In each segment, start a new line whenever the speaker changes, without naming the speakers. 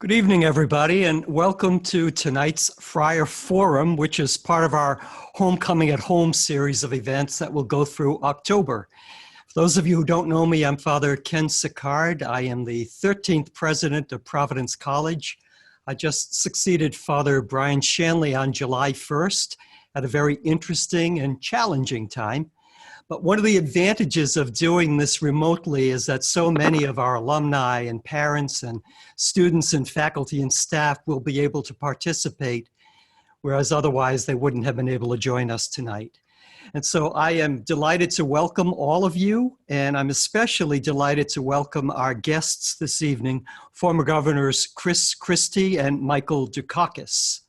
Good evening, everybody, and welcome to tonight's Friar Forum, which is part of our Homecoming at Home series of events that will go through October. For those of you who don't know me, I'm Father Ken Sicard. I am the 13th president of Providence College. I just succeeded Father Brian Shanley on July 1st at a very interesting and challenging time. But one of the advantages of doing this remotely is that so many of our alumni and parents and students and faculty and staff will be able to participate, whereas otherwise they wouldn't have been able to join us tonight. And so I am delighted to welcome all of you, and I'm especially delighted to welcome our guests this evening, former Governors Chris Christie and Michael Dukakis.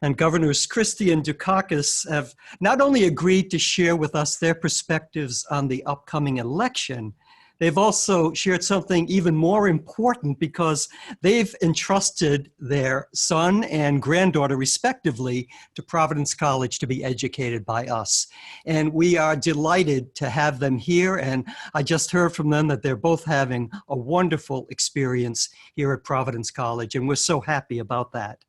And Governors Christie and Dukakis have not only agreed to share with us their perspectives on the upcoming election, they've also shared something even more important because they've entrusted their son and granddaughter, respectively, to Providence College to be educated by us. And we are delighted to have them here. And I just heard from them that they're both having a wonderful experience here at Providence College. And we're so happy about that.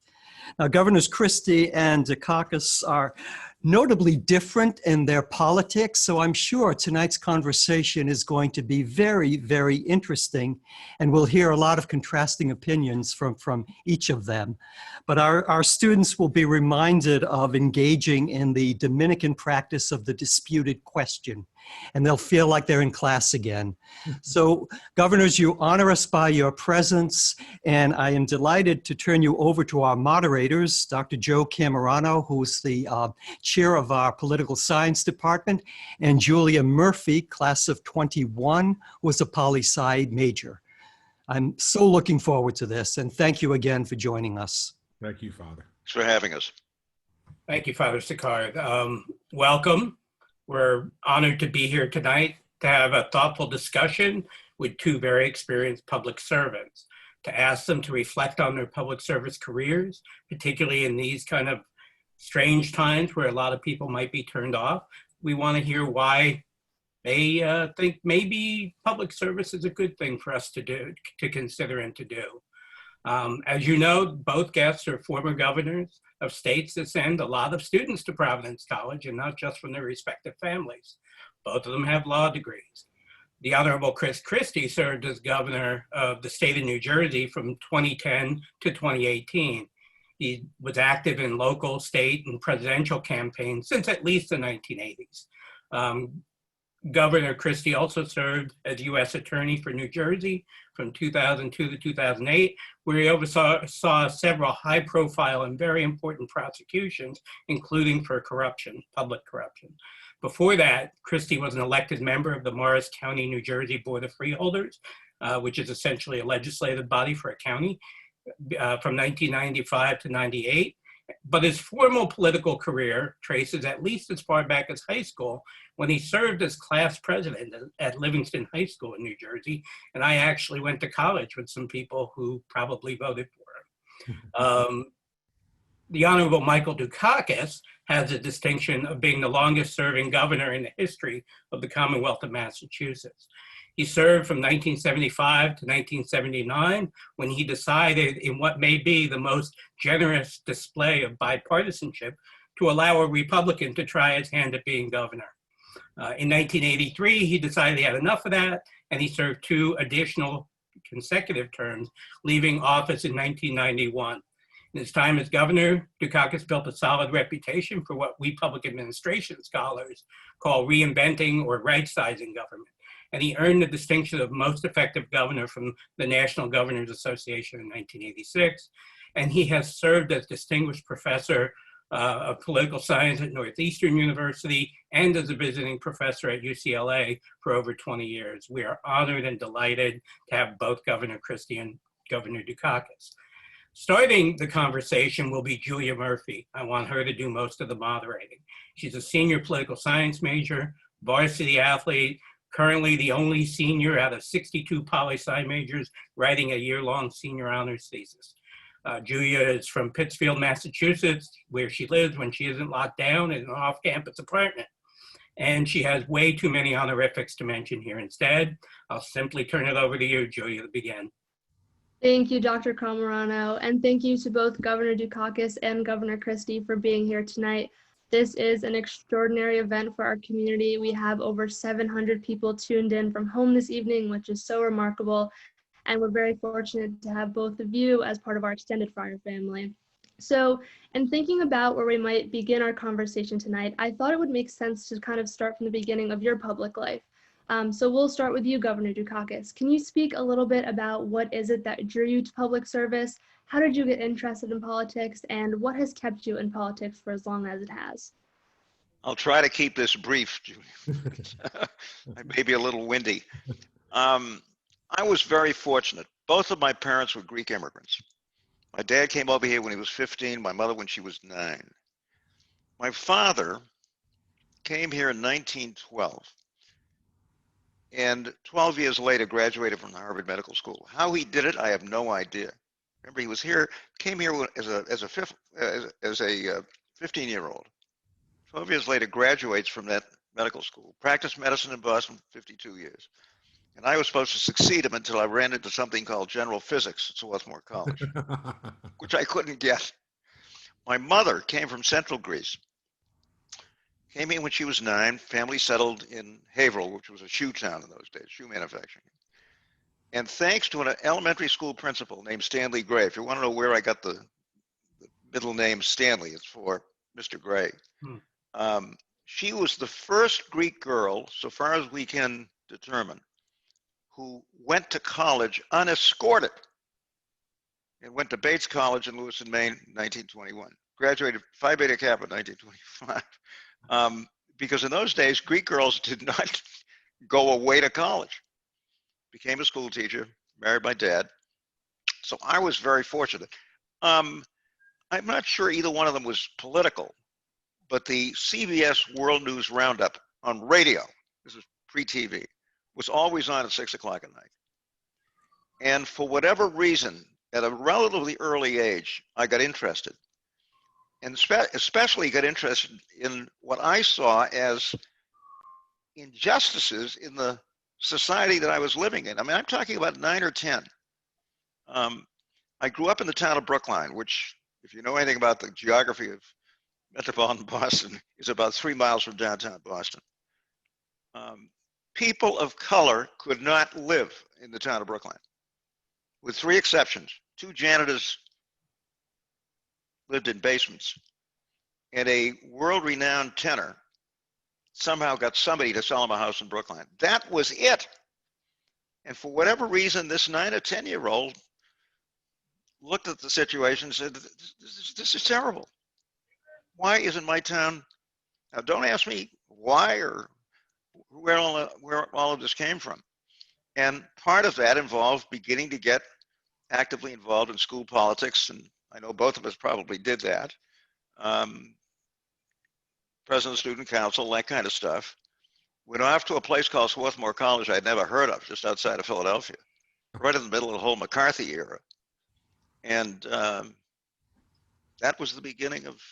Now, Governors Christie and Dukakis are notably different in their politics, so I'm sure tonight's conversation is going to be very, very interesting, and we'll hear a lot of contrasting opinions from each of them. But our students will be reminded of engaging in the Dominican practice of the disputed question, and they'll feel like they're in class again. So, Governors, you honor us by your presence, and I am delighted to turn you over to our moderators, Dr. Joe Camerano, who's the chair of our political science department, and Julia Murphy, class of 21, who is a poli-sci major. I'm so looking forward to this, and thank you again for joining us.
Thank you, Father.
Thanks for having us.
Thank you, Father Sicard. Welcome. We're honored to be here tonight to have a thoughtful discussion with two very experienced public servants, to ask them to reflect on their public service careers, particularly in these kind of strange times where a lot of people might be turned off. We want to hear why they think maybe public service is a good thing for us to do, to consider and to do. As you know, both guests are former governors of states that send a lot of students to Providence College, and not just from their respective families. Both of them have law degrees. The Honorable Chris Christie served as governor of the state of New Jersey from 2010 to 2018. He was active in local, state, and presidential campaigns since at least the 1980s. Governor Christie also served as U.S. Attorney for New Jersey from 2002 to 2008, where he oversaw several high-profile and very important prosecutions, including for corruption, public corruption. Before that, Christie was an elected member of the Morris County, New Jersey Board of Freeholders, which is essentially a legislative body for a county, from 1995 to 98. But his formal political career traces at least as far back as high school, when he served as class president at Livingston High School in New Jersey. And I actually went to college with some people who probably voted for him. The Honorable Michael Dukakis has the distinction of being the longest serving governor in the history of the Commonwealth of Massachusetts. He served from 1975 to 1979, when he decided, in what may be the most generous display of bipartisanship, to allow a Republican to try his hand at being governor. In 1983, he decided he had enough of that, and he served 2 additional consecutive terms, leaving office in 1991. In his time as governor, Dukakis built a solid reputation for what we public administration scholars call reinventing or right-sizing government. And he earned the distinction of most effective governor from the National Governors Association in 1986. And he has served as distinguished professor of political science at Northeastern University and as a visiting professor at UCLA for over 20 years. We are honored and delighted to have both Governor Christie and Governor Dukakis. Starting the conversation will be Julia Murphy. I want her to do most of the moderating. She's a senior political science major, varsity athlete, currently the only senior out of 62 poli-sci majors writing a year-long senior honors thesis. Julia is from Pittsfield, Massachusetts, where she lives when she isn't locked down in an off-campus apartment. And she has way too many honorifics to mention here. Instead, I'll simply turn it over to you, Julia, to begin.
Thank you, Dr. Camarano, and thank you to both Governor Dukakis and Governor Christie for being here tonight. This is an extraordinary event for our community. We have over 700 people tuned in from home this evening, which is so remarkable, and we're very fortunate to have both of you as part of our extended Friar family. So, in thinking about where we might begin our conversation tonight, I thought it would make sense to kind of start from the beginning of your public life. So we'll start with you, Governor Dukakis. Can you speak a little bit about what is it that drew you to public service? How did you get interested in politics? And what has kept you in politics for as long as it has?
I'll try to keep this brief, Julie. I may be a little windy. I was very fortunate. Both of my parents were Greek immigrants. My dad came over here when he was 15, my mother when she was 9. My father came here in 1912 and 12 years later graduated from Harvard Medical School. How he did it, I have no idea. Remember, he was here, came here as a 15-year-old. 12 years later, graduates from that medical school, practiced medicine in Boston for 52 years. And I was supposed to succeed him until I ran into something called general physics at Swarthmore College, which I couldn't get. My mother came from Central Greece, came here when she was 9, family settled in Haverhill, which was a shoe town in those days, shoe manufacturing. And thanks to an elementary school principal named Stanley Gray, if you want to know where I got the middle name Stanley, it's for Mr. Gray. She was the first Greek girl, so far as we can determine, who went to college unescorted and went to Bates College in Lewiston, Maine, in 1921. Graduated Phi Beta Kappa in 1925. Because in those days, Greek girls did not go away to college. Became a school teacher, married my dad. So I was very fortunate. I'm not sure either one of them was political, but the CBS World News Roundup on radio, this is pre-TV, was always on at 6 o'clock at night. And for whatever reason, at a relatively early age, I got interested. And especially got interested in what I saw as injustices in the society that I was living in. I mean, I'm talking about 9 or 10. I grew up in the town of Brookline, which, if you know anything about the geography of metropolitan Boston, is about 3 miles from downtown Boston. People of color could not live in the town of Brookline, with 3 exceptions. 2 janitors lived in basements, and a world-renowned tenor somehow got somebody to sell him a house in Brookline. That was it. And for whatever reason, this 9 or 10-year-old looked at the situation and said, this is terrible. Why isn't my town? Now, don't ask me why or where all of this came from. And part of that involved beginning to get actively involved in school politics, and I know both of us probably did that. President of Student Council, that kind of stuff. Went off to a place called Swarthmore College I'd never heard of, just outside of Philadelphia, right in the middle of the whole McCarthy era. And that was the beginning of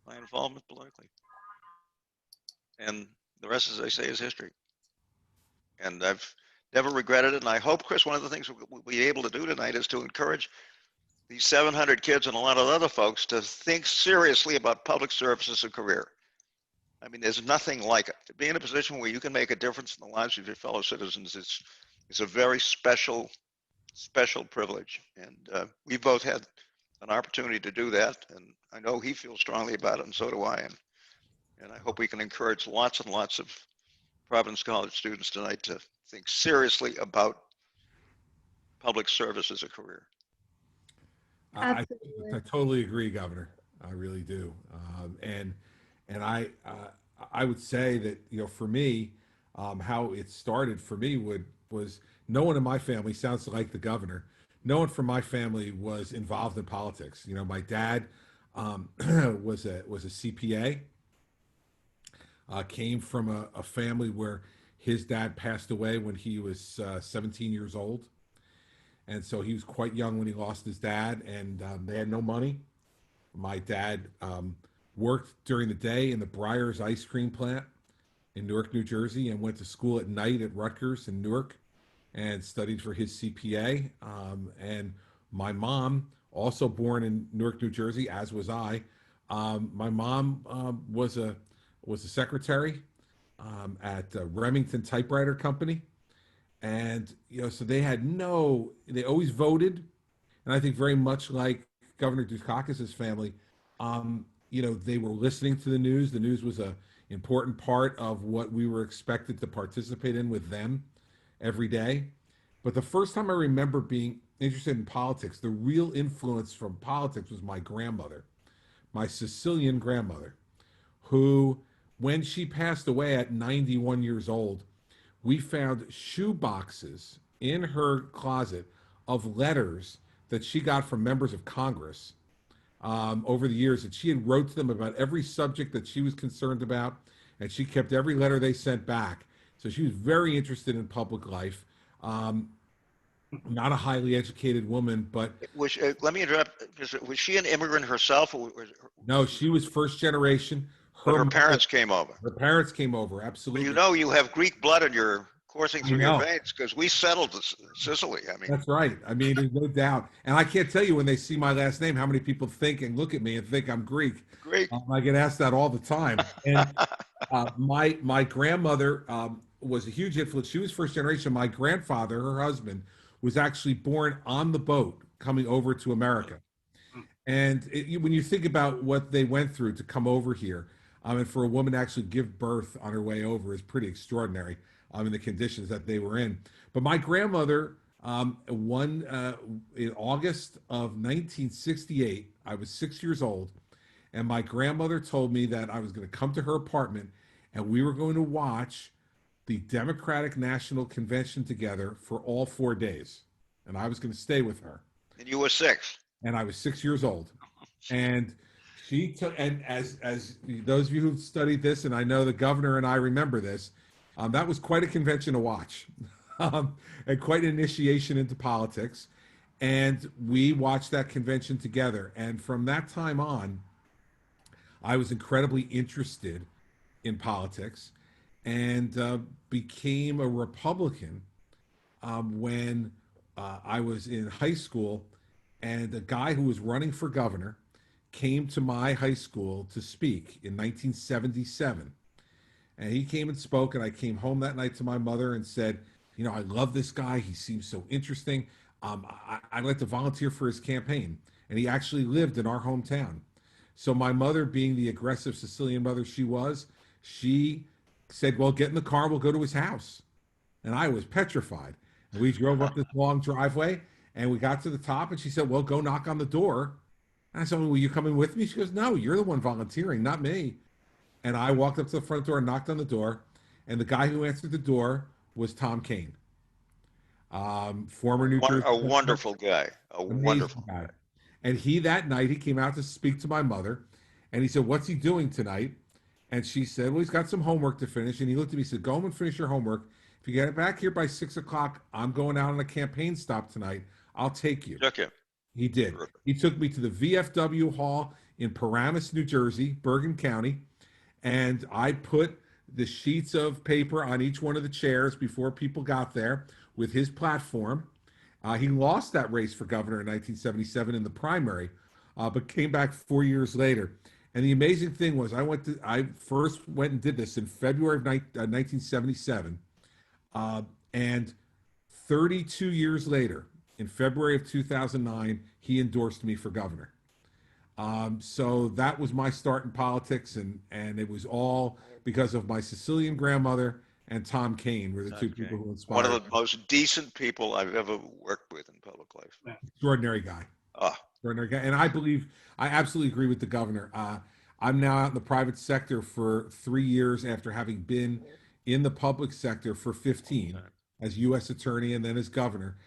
my involvement politically. And the rest, as I say, is history. And I've never regretted it. And I hope, Chris, one of the things we'll be able to do tonight is to encourage these 700 kids and a lot of other folks to think seriously about public service as a career. I mean, there's nothing like it. To be in a position where you can make a difference in the lives of your fellow citizens is a very special privilege. And we both had an opportunity to do that. And I know he feels strongly about it, and so do I. And I hope we can encourage lots and lots of Providence College students tonight to think seriously about public service as a career.
I totally agree, Governor. I really do. And I would say that, you know, for me, how it started for me was no one in my family, sounds like the governor, no one from my family was involved in politics. You know, my dad was a CPA, came from a family where his dad passed away when he was 17 years old. And so he was quite young when he lost his dad, and they had no money. My dad worked during the day in the Briar's ice cream plant in Newark, New Jersey, and went to school at night at Rutgers in Newark. and studied for his CPA. And my mom, also born in Newark, New Jersey, as was I. My mom was a secretary at Remington Typewriter Company, and so they always voted, and I think very much like Governor Dukakis's family, they were listening to the news. The news was a important part of what we were expected to participate in with them every day. But the first time I remember being interested in politics, the real influence from politics was my grandmother, my Sicilian grandmother, who, when she passed away at 91 years old, we found shoe boxes in her closet of letters that she got from members of Congress over the years, that she had wrote to them about every subject that she was concerned about, and she kept every letter they sent back. So she was very interested in public life. Not a highly educated woman, but
let me interrupt. Was she an immigrant herself?
no, she was first generation.
Her parents came over.
Her parents came over, absolutely.
You have Greek blood in your coursing through your
know.
veins, because we settled Sicily. I mean,
That's right. I mean, there's no doubt. And I can't tell you, when they see my last name, how many people think and look at me and think I'm Greek.
Greek.
I get asked that all the time. And my grandmother was a huge influence. She was first generation. My grandfather, her husband, was actually born on the boat coming over to America. And when you think about what they went through to come over here, and for a woman to actually give birth on her way over is pretty extraordinary in the conditions that they were in. But my grandmother in August of 1968, I was 6 years old, and my grandmother told me that I was going to come to her apartment and we were going to watch the Democratic National Convention together for all 4 days. And I was going to stay with her.
And you were 6.
And I was 6 years old. And she took, and as those of you who've studied this, and I know the governor and I remember this, that was quite a convention to watch, and quite an initiation into politics. And we watched that convention together. And from that time on, I was incredibly interested in politics, and became a Republican when I was in high school, and a guy who was running for governor came to my high school to speak in 1977. And he came and spoke, and I came home that night to my mother and said, I love this guy. He seems so interesting. I'd like to volunteer for his campaign. And he actually lived in our hometown. So my mother, being the aggressive Sicilian mother she was, she said, well, get in the car, we'll go to his house. And I was petrified. And we drove up this long driveway, and we got to the top, and she said, well, go knock on the door. And I said, well, will you coming with me? She goes, no, you're the one volunteering, not me. And I walked up to the front door and knocked on the door, and the guy who answered the door was Tom Kean, former New Jersey.
A wonderful guy, wonderful
guy. And that night, he came out to speak to my mother, and he said, what's he doing tonight? And she said, well, he's got some homework to finish. And he looked at me and said, go home and finish your homework. If you get back here by 6 o'clock, I'm going out on a campaign stop tonight. I'll take you.
Okay.
He did. He took me to the VFW hall in Paramus, New Jersey, Bergen County. And I put the sheets of paper on each one of the chairs before people got there with his platform. He lost that race for governor in 1977 in the primary, but came back 4 years later. And the amazing thing was, I first went and did this in February of 1977. And 32 years later, in February of 2009, he endorsed me for governor. So that was my start in politics, and it was all because of my Sicilian grandmother and Tom Kean were the two people who inspired me.
One of the most decent people I've ever worked with in public life.
Extraordinary guy. Extraordinary guy. And I absolutely agree with the governor. I'm now out in the private sector for 3 years after having been in the public sector for 15 as U.S. attorney and then as governor.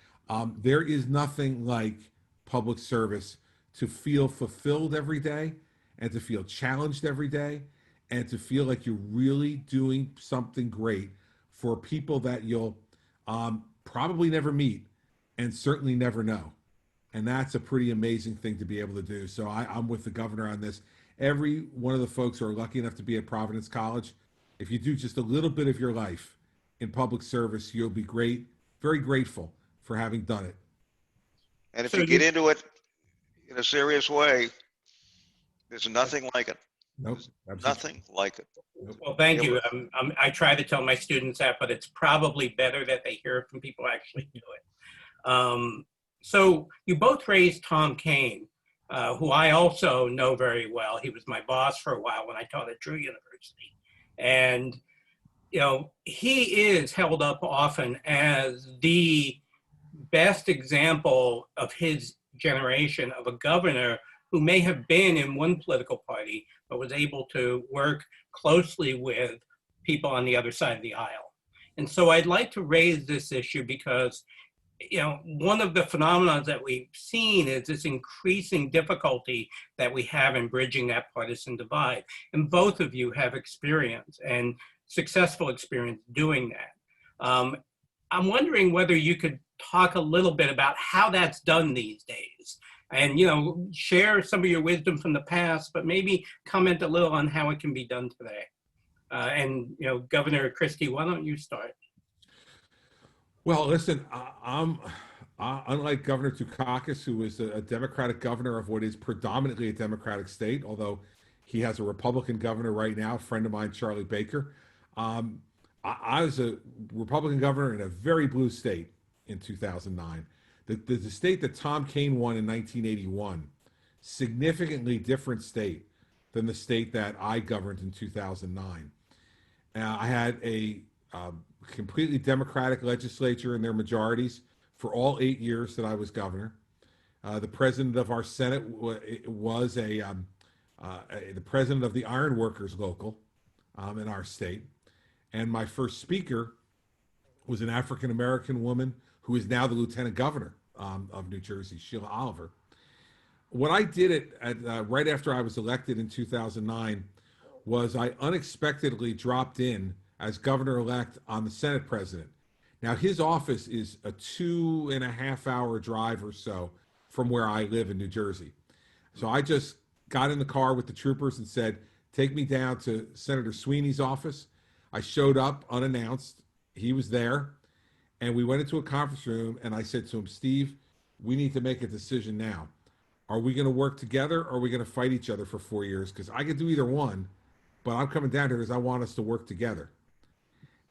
There is nothing like public service to feel fulfilled every day, and to feel challenged every day, and to feel like you're really doing something great for people that you'll probably never meet and certainly never know. And that's a pretty amazing thing to be able to do. So I'm with the governor on this. Every one of the folks who are lucky enough to be at Providence College, if you do just a little bit of your life in public service, you'll be great very grateful for having done it.
And if
So
you get into it in a serious way, there's nothing like it.
Nope,
There's
absolutely.
nothing like it.
Well, thank
Be
you.
able
I try to tell my students that, but it's probably better that they hear it from people who actually do it. So you both raised Tom Kane, who I also know very well. He was my boss for a while when I taught at Drew University. And, you know, he is held up often as the best example of his generation of a governor who may have been in one political party, but was able to work closely with people on the other side of the aisle. And so I'd like to raise this issue because, you know, one of the phenomena that we've seen is this increasing difficulty that we have in bridging that partisan divide. And both of you have experience and successful experience doing that. I'm wondering whether you could talk a little bit about how that's done these days and, you know, share some of your wisdom from the past, but maybe comment a little on how it can be done today. And, you know, Governor Christie, why don't you start?
Well, listen, I'm unlike Governor Dukakis, who is a Democratic governor of what is predominantly a Democratic state, although he has a Republican governor right now, a friend of mine, Charlie Baker. I was a Republican governor in a very blue state in 2009. The state that Tom Kane won in 1981, significantly different state than the state that I governed in 2009. I had a completely Democratic legislature in their majorities for all 8 years that I was governor. The president of our Senate was the president of the Iron Workers Local in our state. And my first speaker was an African-American woman who is now the lieutenant governor of New Jersey, Sheila Oliver. What I did right after I was elected in 2009 was I unexpectedly dropped in as governor-elect on the Senate president. Now, his office is a 2.5-hour drive or so from where I live in New Jersey. So I just got in the car with the troopers and said, take me down to Senator Sweeney's office. I showed up unannounced. He was there. And we went into a conference room and I said to him, Steve, we need to make a decision now. Are we going to work together or are we going to fight each other for 4 years? Because I could do either one, but I'm coming down here because I want us to work together.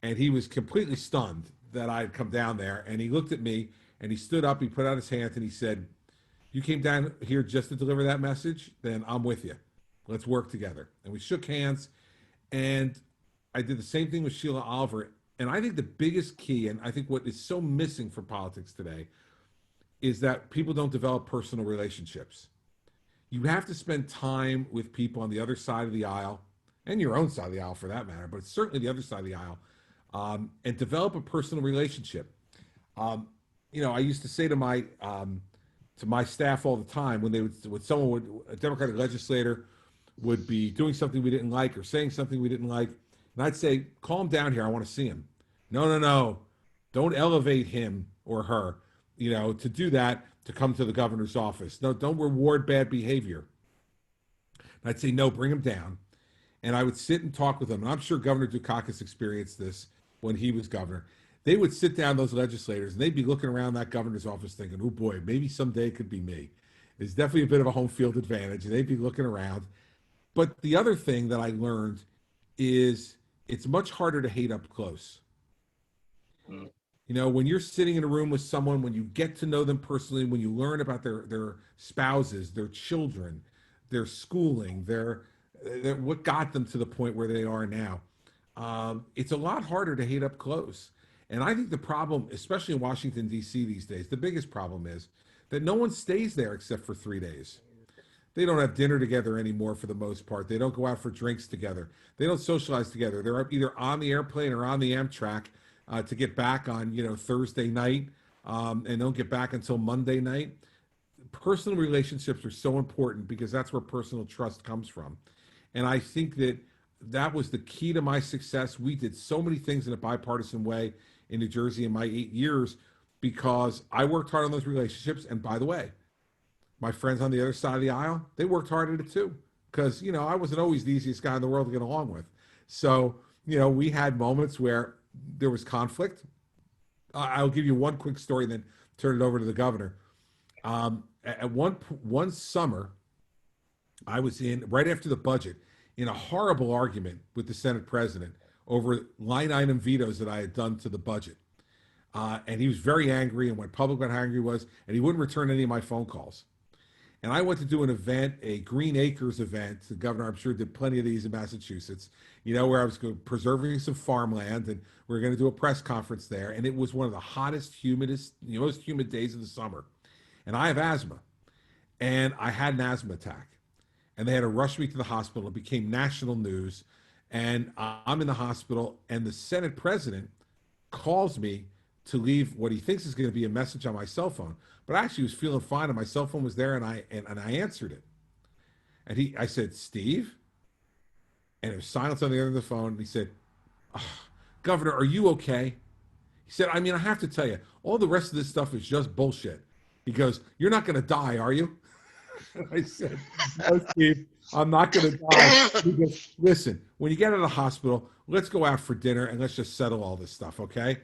And he was completely stunned that I had come down there. And he looked at me and he stood up, he put out his hand and he said, you came down here just to deliver that message? Then I'm with you. Let's work together. And we shook hands. And I did the same thing with Sheila Oliver. And I think the biggest key, and I think what is so missing from politics today, is that people don't develop personal relationships. You have to spend time with people on the other side of the aisle, and your own side of the aisle for that matter, but certainly the other side of the aisle, and develop a personal relationship. You know, I used to say to my staff all the time when a Democratic legislator would be doing something we didn't like or saying something we didn't like, and I'd say, call him down here, I want to see him. No, don't elevate him or her, you know, to do that, to come to the governor's office. No, don't reward bad behavior. And I'd say, no, bring him down. And I would sit and talk with them. And I'm sure Governor Dukakis experienced this when he was governor. They would sit down, those legislators, and they'd be looking around that governor's office thinking, oh boy, maybe someday it could be me. It's definitely a bit of a home field advantage. And they'd be looking around. But the other thing that I learned is it's much harder to hate up close. You know, when you're sitting in a room with someone, when you get to know them personally, when you learn about their spouses, their children, their schooling, their what got them to the point where they are now, it's a lot harder to hate up close. And I think the problem, especially in Washington, D.C. these days, the biggest problem is that no one stays there except for 3 days. They don't have dinner together anymore for the most part. They don't go out for drinks together. They don't socialize together. They're either on the airplane or on the Amtrak to get back on, you know, Thursday night and don't get back until Monday night. Personal relationships are so important because that's where personal trust comes from. And I think that was the key to my success. We did so many things in a bipartisan way in New Jersey in my 8 years because I worked hard on those relationships. And by the way, my friends on the other side of the aisle, they worked hard at it too. Because, you know, I wasn't always the easiest guy in the world to get along with. So, you know, we had moments where there was conflict. I'll give you one quick story and then turn it over to the governor. At one summer, I was in, right after the budget, in a horrible argument with the Senate president over line item vetoes that I had done to the budget. And he was very angry and went public about how angry he was, and he wouldn't return any of my phone calls. And I went to do an event, a Green Acres event. The governor, I'm sure, did plenty of these in Massachusetts, where I was preserving some farmland, and we were going to do a press conference there. And it was one of the hottest, humidest, most humid days of the summer. And I have asthma, and I had an asthma attack. And they had to rush me to the hospital. It became national news. And I'm in the hospital, and the Senate president calls me to leave what he thinks is going to be a message on my cell phone. But I actually was feeling fine, and my cell phone was there, and I answered it. And I said, "Steve?" And there was silence on the other end of the phone. And he said, "Oh, Governor, are you okay?" He said, "I mean, I have to tell you, all the rest of this stuff is just bullshit." He goes, "You're not going to die, are you?" I said, "No, Steve, I'm not going to die." He goes, "Listen, when you get out of the hospital, let's go out for dinner and let's just settle all this stuff, okay?"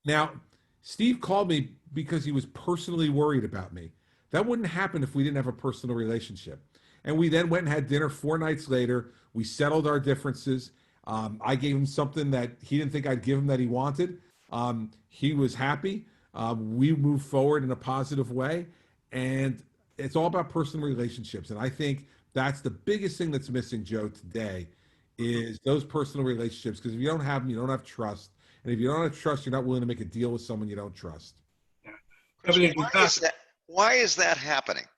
Now, Steve called me because he was personally worried about me. That wouldn't happen if we didn't have a personal relationship. And we then went and had dinner 4 nights later. We settled our differences. I gave him something that he didn't think I'd give him that he wanted. He was happy. We moved forward in a positive way. And it's all about personal relationships. And I think that's the biggest thing that's missing, Joe, today is those personal relationships. Because if you don't have them, you don't have trust. And if you don't have trust, you're not willing to make a deal with someone you don't trust.
Yeah.
Why is that happening?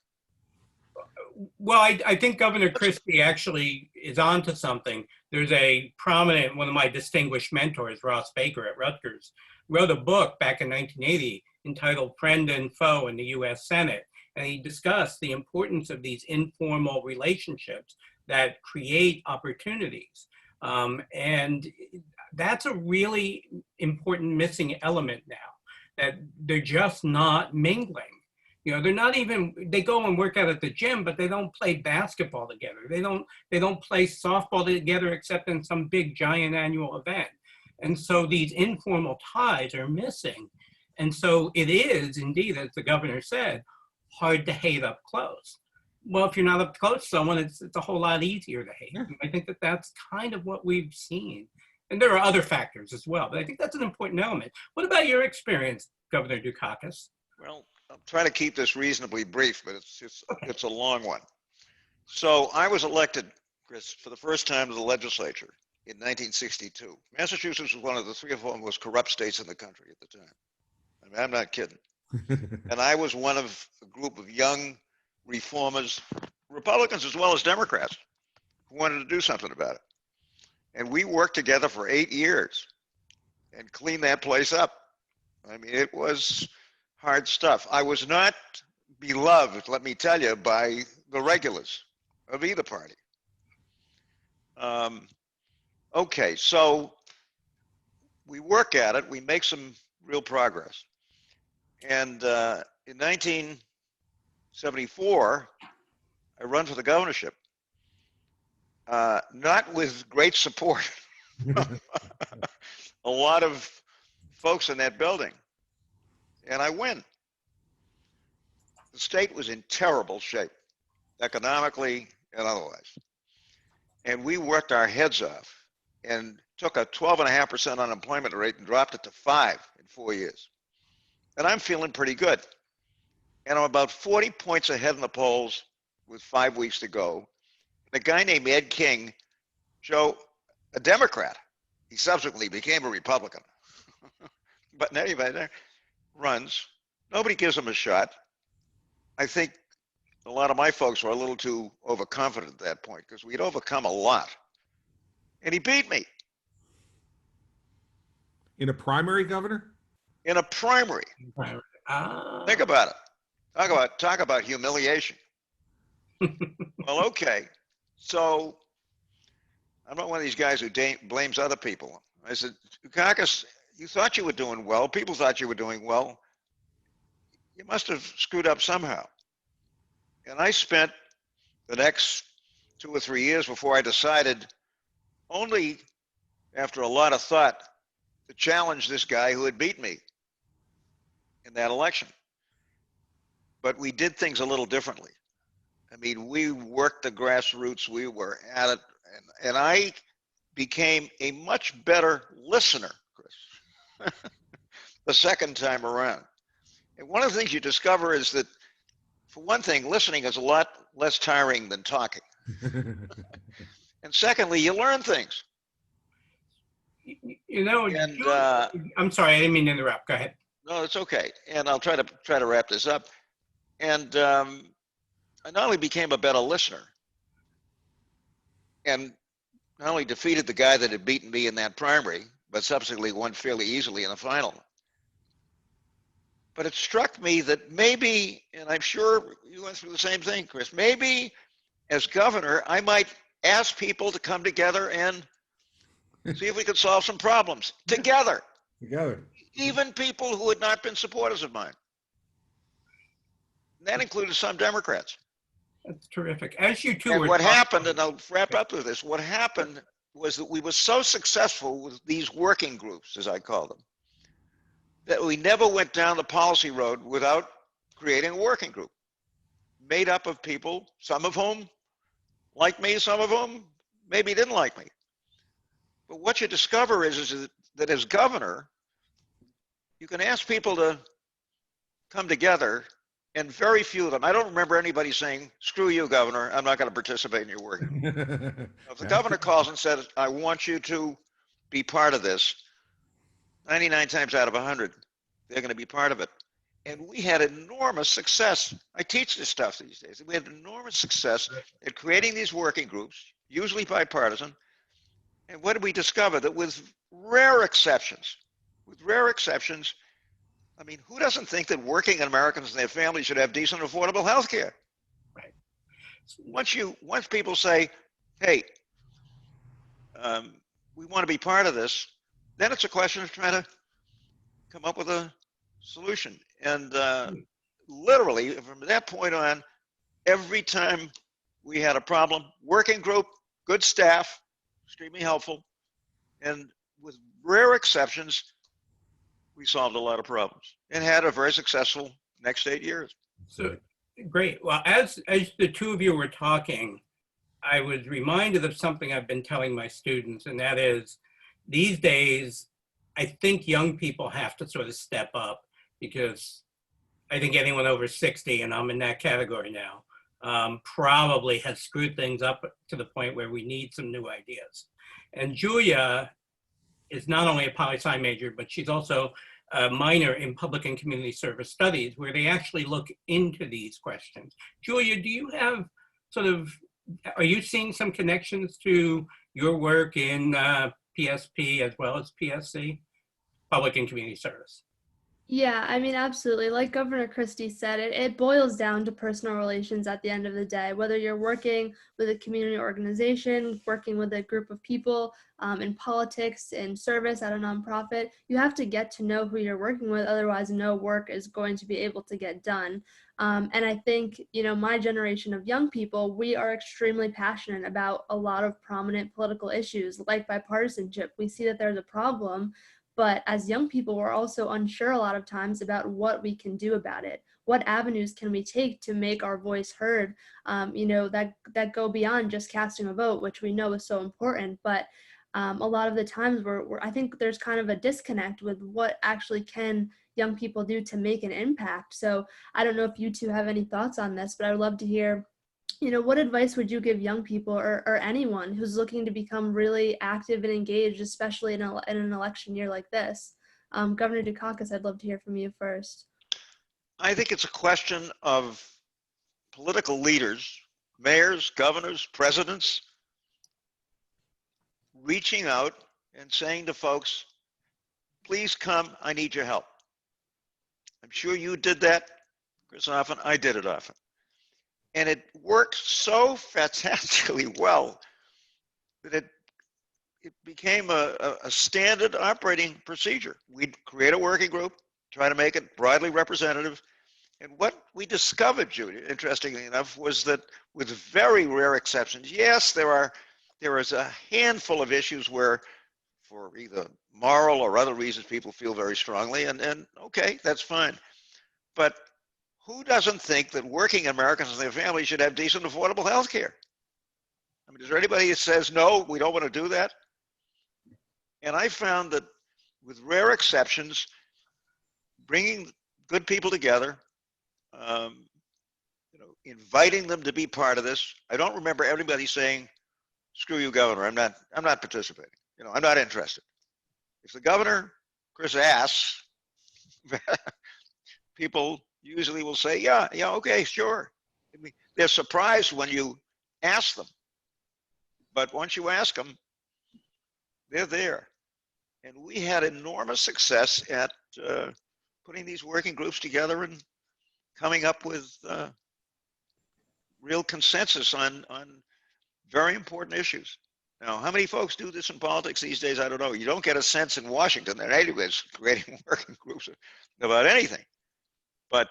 Well, I think Governor Christie actually is onto something. There's a prominent, one of my distinguished mentors, Ross Baker at Rutgers, wrote a book back in 1980 entitled Friend and Foe in the U.S. Senate. And he discussed the importance of these informal relationships that create opportunities. And that's a really important missing element now, that they're just not mingling. They're not even, they go and work out at the gym, but they don't play basketball together. They don't play softball together except in some big giant annual event. And so these informal ties are missing. And so it is indeed, as the governor said, hard to hate up close. Well, if you're not up close to someone, it's a whole lot easier to hate. I think that's kind of what we've seen. And there are other factors as well, but I think that's an important element. What about your experience, Governor Dukakis?
Well, I'll try to keep this reasonably brief, but it's a long one. So I was elected, Chris, for the first time to the legislature in 1962. Massachusetts was one of the 3 or 4 most corrupt states in the country at the time. I mean, I'm not kidding. And I was one of a group of young reformers, Republicans as well as Democrats, who wanted to do something about it. And we worked together for 8 years and cleaned that place up. I mean, it was hard stuff. I was not beloved, let me tell you, by the regulars of either party. Okay, so we work at it. We make some real progress. And in 1974, I run for the governorship. Not with great support. A lot of folks in that building. And I win. The state was in terrible shape, economically and otherwise. And we worked our heads off and took a 12.5% unemployment rate and dropped it to 5 in 4 years. And I'm feeling pretty good. And I'm about 40 points ahead in the polls with 5 weeks to go. And a guy named Ed King, Joe, a Democrat, he subsequently became a Republican. But anyway, runs. Nobody gives him a shot. I think a lot of my folks were a little too overconfident at that point because we'd overcome a lot. And he beat me.
In a primary, Governor?
In a primary. Think about it. Talk about humiliation. Well, okay. So I'm not one of these guys who blames other people. I said, Dukakis, you thought you were doing well. People thought you were doing well. You must have screwed up somehow. And I spent the next 2 or 3 years before I decided, only after a lot of thought, to challenge this guy who had beat me in that election. But we did things a little differently. I mean, we worked the grassroots, we were at it, and I became a much better listener, Chris, the second time around. And one of the things you discover is that, for one thing, listening is a lot less tiring than talking. And secondly, you learn things.
You know,
And
I'm sorry, I didn't mean to interrupt. Go ahead.
no, it's okay. And I'll try to wrap this up. And I not only became a better listener, and not only defeated the guy that had beaten me in that primary, but subsequently won fairly easily in the final. But it struck me that maybe, and I'm sure you went through the same thing, Chris, maybe as governor, I might ask people to come together and see if we could solve some problems together.
Together.
Even people who had not been supporters of mine. And that included some Democrats.
That's terrific. As you two
And
were
what
talking-
happened, and I'll wrap up with this, what happened was that we were so successful with these working groups, as I call them, that we never went down the policy road without creating a working group made up of people, some of whom liked me, some of whom maybe didn't like me. But what you discover is that as governor, you can ask people to come together, and very few of them, I don't remember anybody saying, screw you, governor, I'm not going to participate in your work. If the governor calls and says, I want you to be part of this, 99 times out of 100, they're going to be part of it. And we had enormous success. I teach this stuff these days. We had enormous success at creating these working groups, usually bipartisan. And what did we discover? That with rare exceptions, I mean, who doesn't think that working Americans and their families should have decent, affordable health care?
Right.
Once people say, hey, we want to be part of this, then it's a question of trying to come up with a solution. And literally, from that point on, every time we had a problem, working group, good staff, extremely helpful, and with rare exceptions, we solved a lot of problems and had a very successful next 8 years.
So great. Well, as the two of you were talking, I was reminded of something I've been telling my students, and that is, these days, I think young people have to sort of step up, because I think anyone over 60, and I'm in that category now, probably has screwed things up to the point where we need some new ideas. And Julia is not only a poli-sci major, but she's also a minor in public and community service studies, where they actually look into these questions. Julia, do you have are you seeing some connections to your work in PSP as well as PSC, public and community service?
Yeah, I mean, absolutely. Like Governor Christie said, it boils down to personal relations at the end of the day. Whether you're working with a community organization, working with a group of people in politics, in service at a nonprofit, you have to get to know who you're working with. Otherwise, no work is going to be able to get done. And I think, my generation of young people, we are extremely passionate about a lot of prominent political issues like bipartisanship. We see that there's a problem. But as young people, we're also unsure a lot of times about what we can do about it. What avenues can we take to make our voice heard, that go beyond just casting a vote, which we know is so important. But a lot of the times I think there's kind of a disconnect with what actually can young people do to make an impact. So I don't know if you two have any thoughts on this, but I would love to hear, what advice would you give young people or anyone who's looking to become really active and engaged, especially in an election year like this? Governor Dukakis, I'd love to hear from you first.
I think it's a question of political leaders, mayors, governors, presidents, reaching out and saying to folks, please come, I need your help. I'm sure you did that, Chris, often. I did it often. And it worked so fantastically well that it became a standard operating procedure. We'd create a working group, try to make it broadly representative. And what we discovered, Julia, interestingly enough, was that with very rare exceptions, yes, there is a handful of issues where, for either moral or other reasons, people feel very strongly, and okay, that's fine. But who doesn't think that working Americans and their families should have decent, affordable health care? I mean, is there anybody that says, no, we don't want to do that? And I found that with rare exceptions, bringing good people together, inviting them to be part of this. I don't remember everybody saying, screw you, governor, I'm not participating. I'm not interested. If the governor, Chris, asks, people usually will say, yeah, okay, sure. I mean, they're surprised when you ask them. But once you ask them, they're there. And we had enormous success at putting these working groups together and coming up with real consensus on very important issues. Now, how many folks do this in politics these days? I don't know. You don't get a sense in Washington that anybody's creating working groups about anything. But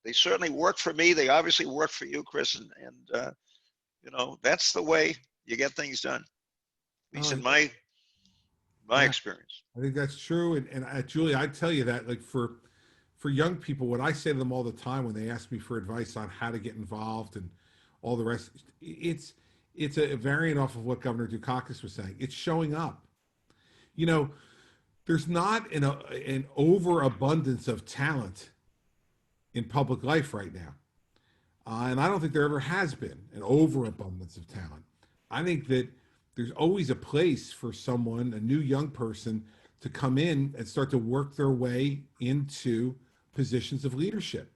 they certainly worked for me. They obviously worked for you, Chris. And that's the way you get things done, at least in my experience.
I think that's true. And Julie, I tell you that, like, for young people, what I say to them all the time when they ask me for advice on how to get involved and all the rest, it's a variant off of what Governor Dukakis was saying. It's showing up. There's not an overabundance of talent in public life right now. And I don't think there ever has been an overabundance of talent. I think that there's always a place for someone, a new young person, to come in and start to work their way into positions of leadership.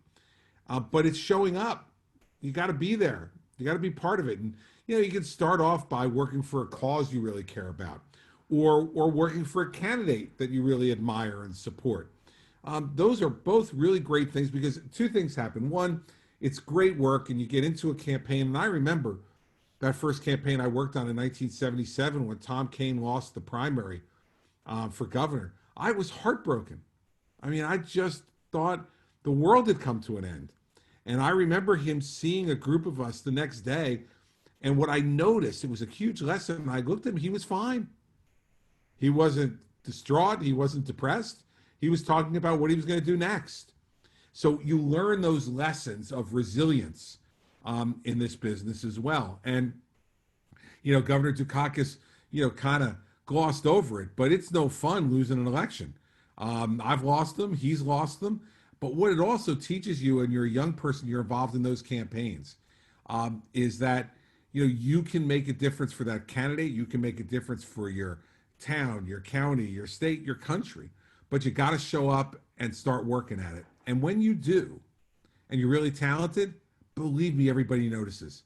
But it's showing up. You got to be there. You got to be part of it. And, you can start off by working for a cause you really care about, or working for a candidate that you really admire and support. Those are both really great things, because two things happen. One, it's great work and you get into a campaign. And I remember that first campaign I worked on in 1977 when Tom Kean lost the primary for governor. I was heartbroken. I mean, I just thought the world had come to an end. And I remember him seeing a group of us the next day. And what I noticed, it was a huge lesson. I looked at him, he was fine. He wasn't distraught. He wasn't depressed. He was talking about what he was going to do next. So you learn those lessons of resilience in this business as well. And, Governor Dukakis, kind of glossed over it, but it's no fun losing an election. I've lost them. He's lost them. But what it also teaches you, and you're a young person, you're involved in those campaigns, is that, you can make a difference for that candidate. You can make a difference for your town, your county, your state, your country. But you got to show up and start working at it. And when you do, and you're really talented, believe me, everybody notices.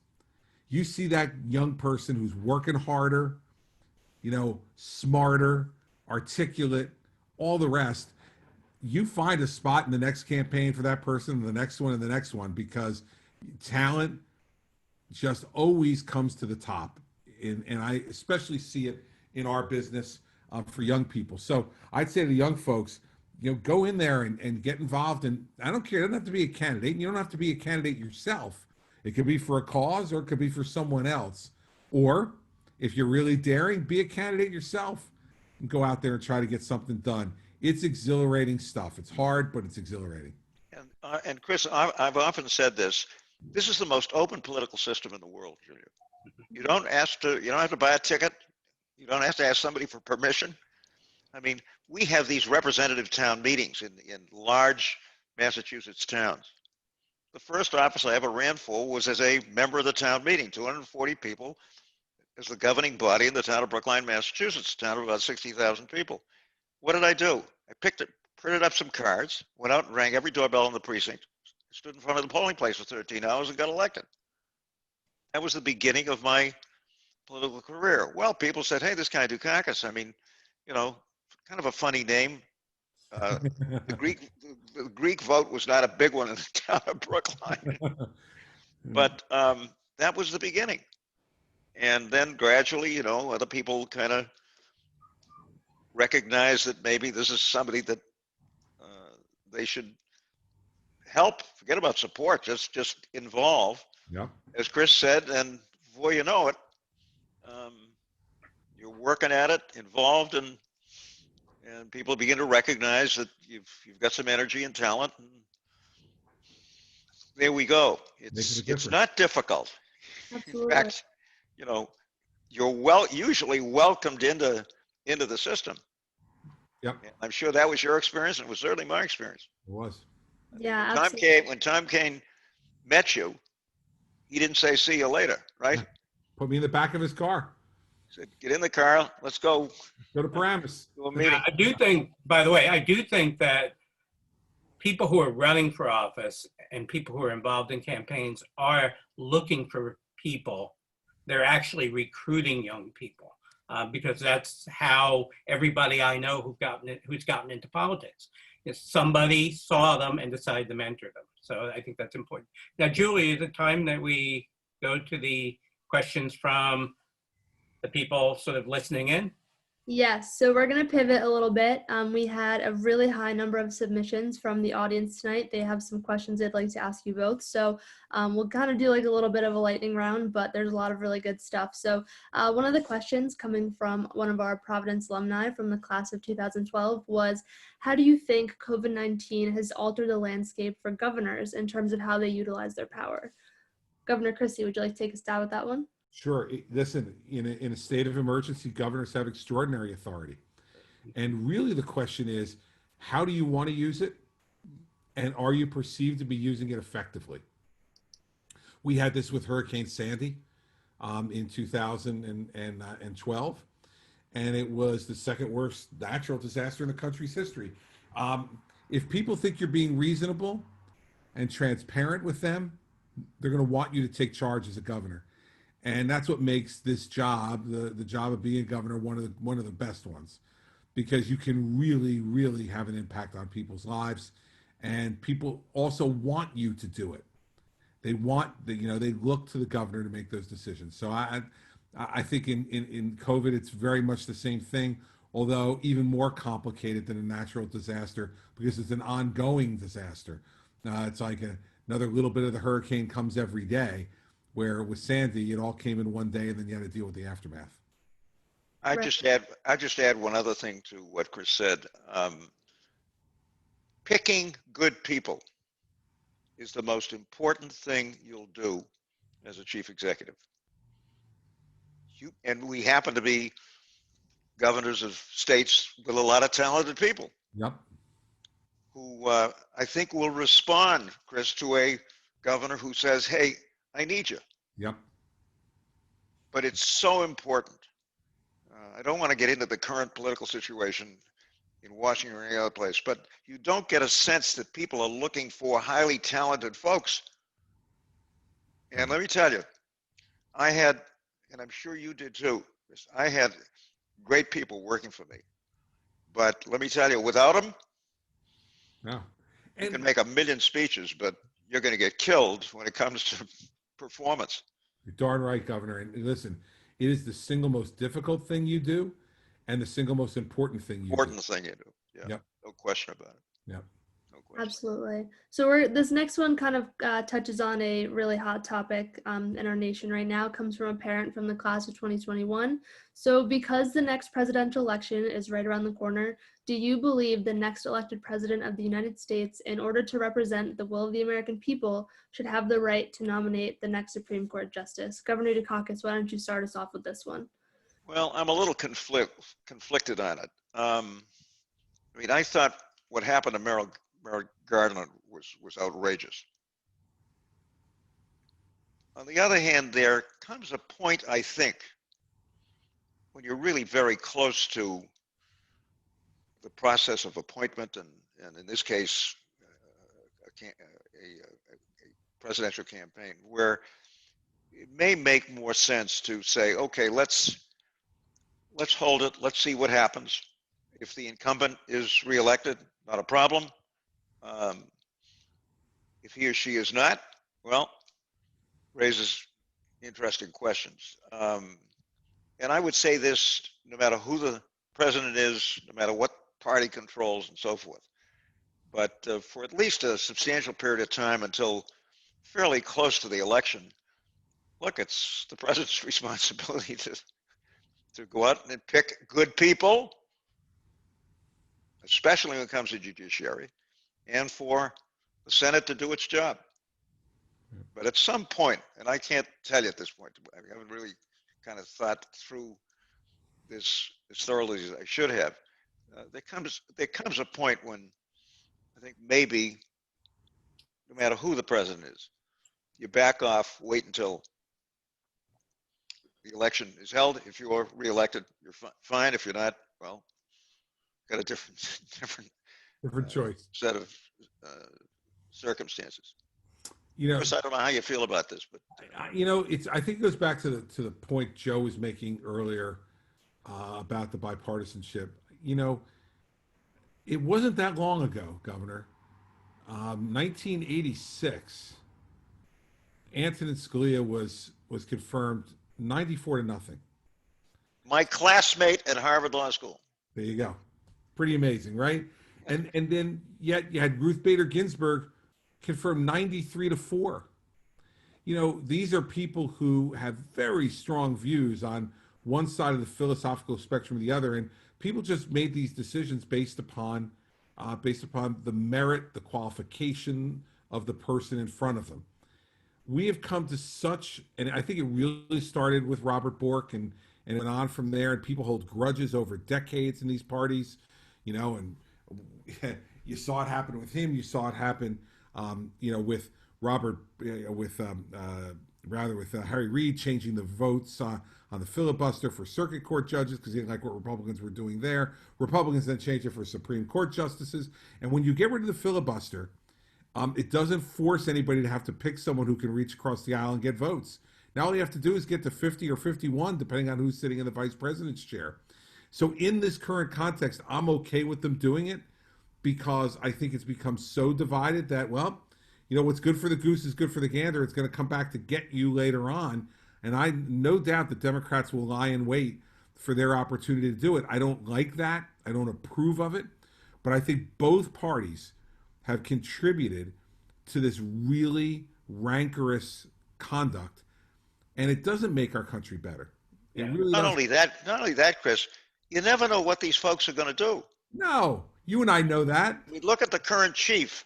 You see that young person who's working harder, smarter, articulate, all the rest. You find a spot in the next campaign for that person, and the next one, and the next one, because talent just always comes to the top. And I especially see it in our business for young people. So I'd say to the young folks, go in there and get involved. And I don't care. It doesn't have to be a candidate. You don't have to be a candidate yourself. It could be for a cause, or it could be for someone else. Or if you're really daring, be a candidate yourself and go out there and try to get something done. It's exhilarating stuff. It's hard, but it's exhilarating.
And Chris, I've often said this. This is the most open political system in the world, Julia. You don't have to buy a ticket. You don't have to ask somebody for permission. I mean, we have these representative town meetings in large Massachusetts towns. The first office I ever ran for was as a member of the town meeting, 240 people, as the governing body in the town of Brookline, Massachusetts, a town of about 60,000 people. What did I do? I printed up some cards, went out and rang every doorbell in the precinct, stood in front of the polling place for 13 hours and got elected. That was the beginning of my political career. Well, people said, hey, this guy Dukakis, I mean, kind of a funny name. The Greek vote was not a big one in the town of Brookline. But that was the beginning. And then gradually, other people kind of recognized that maybe this is somebody that they should help. Forget about support, just involve.
Yeah. As
Chris said, and before you know it, you're working at it, involved, and people begin to recognize that you've got some energy and talent, There we go.
Making a
It's
difference.
not difficult. In
Absolutely.
fact, you know, you're usually welcomed into the system.
Yep,
And I'm sure that was your experience, and it was certainly my experience.
it was.
Yeah, absolutely.
When Tom Kane met you, he didn't say "see you later," right?
Yeah. Put me in the back of his car.
He said, "Get in the car, let's go
Go to Paramus.
to a meeting."
I do think, by the way, I do think that people who are running for office and people who are involved in campaigns are looking for people. They're actually recruiting young people because that's how everybody I know who's gotten into politics is somebody saw them and decided to mentor them. So I think that's important. Now, Julie, is it time that we go to the questions from the people sort of listening in?
Yes, so we're going to pivot a little bit. We had a really high number of submissions from the audience tonight. They have some questions they'd like to ask you both. So we'll kind of do like a little bit of a lightning round, but there's a lot of really good stuff. So one of the questions coming from one of our Providence alumni from the class of 2012 was, how do you think COVID-19 has altered the landscape for governors in terms of how they utilize their power? Governor Christie, would you like to take a stab at that one?
Sure. Listen, in a state of emergency, governors have extraordinary authority. And really the question is, how do you want to use it? And are you perceived to be using it effectively? We had this with Hurricane Sandy in 2012, and it was the second worst natural disaster in the country's history. If people think you're being reasonable and transparent with them, they're going to want you to take charge as a governor. And that's what makes this job, the job of being a governor, one of the best ones, because you can really, really have an impact on people's lives, and people also want you to do it. They want they look to the governor to make those decisions. So I think in COVID it's very much the same thing, although even more complicated than a natural disaster because it's an ongoing disaster. It's like another little bit of the hurricane comes every day. Where with Sandy, it all came in one day, and then you had to deal with the aftermath.
I just add one other thing to what Chris said. Picking good people is the most important thing you'll do as a chief executive. And we happen to be governors of states with a lot of talented people.
Yep.
Who I think will respond, Chris, to a governor who says, "Hey, I need you."
Yep.
But it's so important. I don't want to get into the current political situation in Washington or any other place, but you don't get a sense that people are looking for highly talented folks. And let me tell you, I had, and I'm sure you did too, Chris, I had great people working for me. But let me tell you, without them,
No.
you can make a million speeches, but you're going to get killed when it comes to performance.
You're darn right, Governor. And listen, it is the single most difficult thing you do and the single most important thing you do.
Yeah.
Yep.
No question about it.
Yep.
No question.
Absolutely. So this next one kind of touches on a really hot topic in our nation right now. It comes from a parent from the class of 2021. So because the next presidential election is right around the corner, do you believe the next elected president of the United States, in order to represent the will of the American people, should have the right to nominate the next Supreme Court justice? Governor Dukakis, why don't you start us off with this one?
Well, I'm a little conflicted on it. I mean, I thought what happened to Merrick Garland was outrageous. On the other hand, there comes a point, I think, when you're really very close to the process of appointment, and in this case, a presidential campaign, where it may make more sense to say, okay, let's hold it. Let's see what happens. If the incumbent is reelected, not a problem. If he or she is not, well, raises interesting questions. And I would say this, no matter who the president is, no matter what party controls and so forth. But for at least a substantial period of time until fairly close to the election, look, it's the president's responsibility to go out and pick good people, especially when it comes to judiciary, and for the Senate to do its job. But at some point, and I can't tell you at this point, I haven't really kind of thought through this as thoroughly as I should have. There comes a point when I think maybe no matter who the president is, you back off, wait until the election is held. If you're reelected, you're fine. If you're not, well, got a different
choice.
set of circumstances.
You know,
Chris, I don't know how you feel about this, but
I think it goes back to the point Joe was making earlier about the bipartisanship. It wasn't that long ago, Governor. 1986, Antonin Scalia was confirmed 94-0.
my classmate at Harvard Law School.
There you go. Pretty amazing, right? And then yet you had Ruth Bader Ginsburg confirmed 93-4. These are people who have very strong views on one side of the philosophical spectrum or the other, and people just made these decisions based upon the merit, the qualification of the person in front of them. We have come to such, and I think it really started with Robert Bork and went on from there, and people hold grudges over decades in these parties, and you saw it happen with him. You saw it happen, with Robert, with Harry Reid changing the votes on the filibuster for circuit court judges because he didn't like what Republicans were doing there. Republicans then changed it for Supreme Court justices. And when you get rid of the filibuster, it doesn't force anybody to have to pick someone who can reach across the aisle and get votes. Now all you have to do is get to 50 or 51, depending on who's sitting in the vice president's chair. So in this current context, I'm okay with them doing it because I think it's become so divided that, well, what's good for the goose is good for the gander. It's going to come back to get you later on. And I no doubt the Democrats will lie in wait for their opportunity to do it. I don't like that. I don't approve of it. But I think both parties have contributed to this really rancorous conduct. And it doesn't make our country better. It really
not only that, Chris, you never know what these folks are going to do.
No, you and I know that.
We look at the current chief.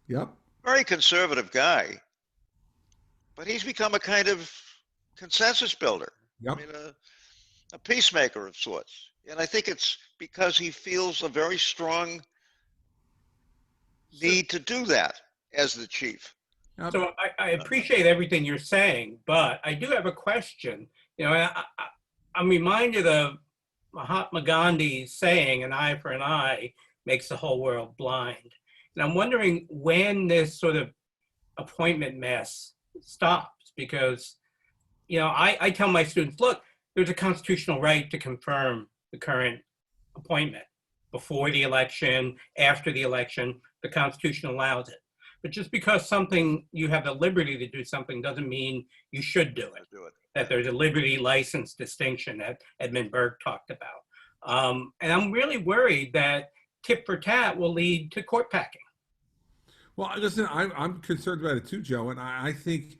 Yep.
Very conservative guy, but he's become a kind of consensus builder.
Yep.
I mean, a peacemaker of sorts. And I think it's because he feels a very strong need to do that as the chief.
So I appreciate everything you're saying, but I do have a question. I'm reminded of Mahatma Gandhi's saying, an eye for an eye makes the whole world blind. And I'm wondering when this sort of appointment mess stops, because, I tell my students, look, there's a constitutional right to confirm the current appointment before the election, after the election, the Constitution allows it. But just because you have the liberty to do something doesn't mean you should do it. That there's a liberty license distinction that Edmund Burke talked about. And I'm really worried that tit for tat will lead to court packing.
Well, listen, I'm concerned about it too, Joe, and I think